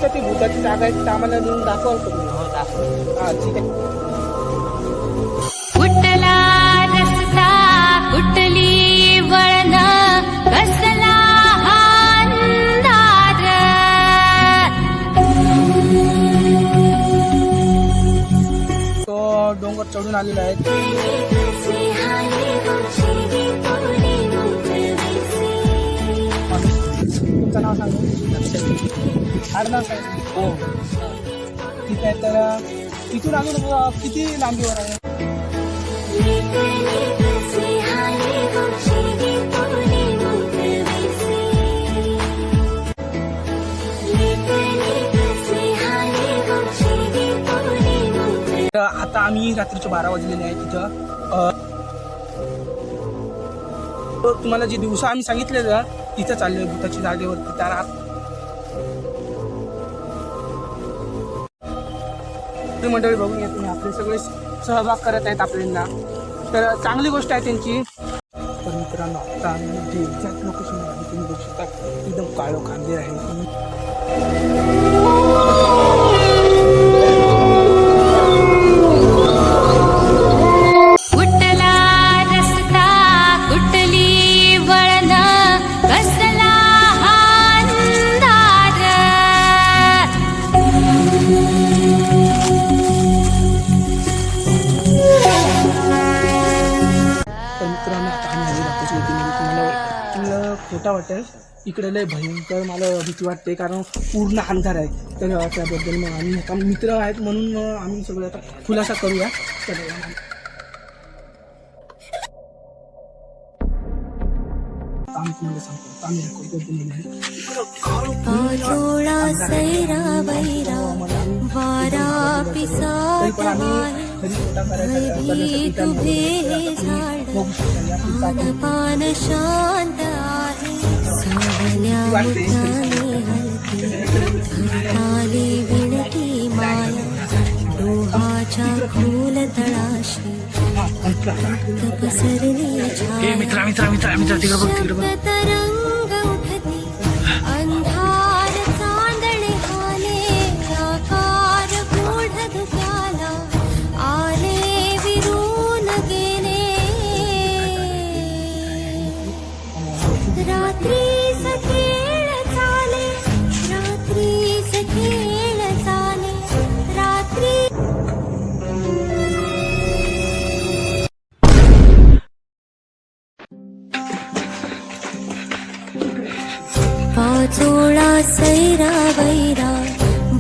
जिथं ती भूताची जागा आहे तिथं आम्हाला नेऊन दाखवाल तुम्ही. हो दाखव. हा ठीक आहे. कुठला रस्ता कुठली वळण कसला हा अंधार. तो डोंगर चढून आलेला आहे. तुमचं नाव सांगू? आडनाव सांग. हो ठीक आहे. तर तिथून आम्ही किती लांबीवर आहे? आता आम्ही रात्रीचे 12 वाजलेले आहे तिथं. तुम्हाला जे दिवसा आम्ही सांगितलेलं तिथं चाललोय भूताची जागेवरती. तर मंडळी बघून घ्या तुम्ही, आपले सगळे सहभाग करत आहेत आपल्याला, तर चांगली गोष्ट आहे त्यांची. तर मित्रांनो आता आम्ही जे एक्झॅक्ट लोकेशन आहे तुम्ही बघू शकता, एकदम काळो खांदे आहे. तुम्हाला खोटा वाटेल, इकडे लय भयंकर मला भीती वाटते कारण पूर्ण अंधार आहे. तर त्याबद्दल मग आम्ही आता मित्र आहेत म्हणून आम्ही सगळे आता खुलासा करूया. तर आम्ही तुम्हाला सांगतो, आम्ही पान शांत आहे सावल्या आली विणती माया डोहाच्या खोल तळाशी पसरली तरंग उठती अंधार चांदणे आले आकार गूढ धुक्याला आले विरून गेले रात्रीच खेळ चाले रात्रीच खेळ चाले रात्री पाचोळा सैरा वैरा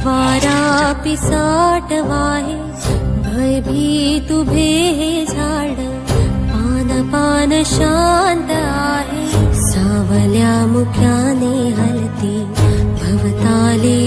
वारा पिसाट वाहे भयभीत उभे हे झाड पान पान शांत आहे सावल्या मुख्याने हलती भवताली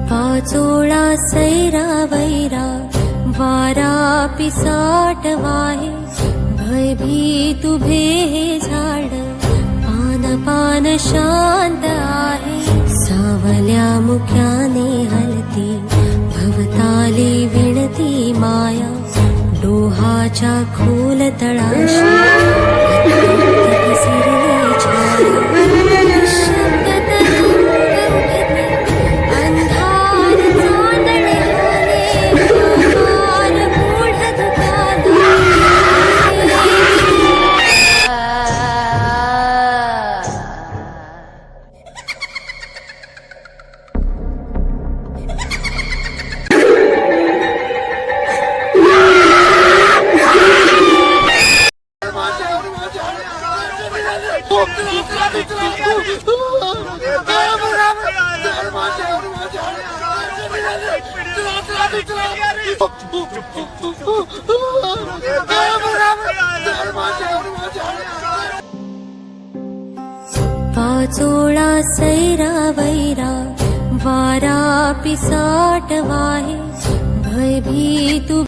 पाचोळा सैरा वैरा वारा पिसाट वाहे भयभीत उभे हे झाड पान पान शांत आहे सावल्या मुख्याने हलती भवताली विणती माया डोहाच्या खोल तळाशी पसरली छाया शब्द अंधार चांदणे आले आकार गूढ धुक्याला पाचोळा सैरा वैरा वारा पिसाट वाहे भयभीतु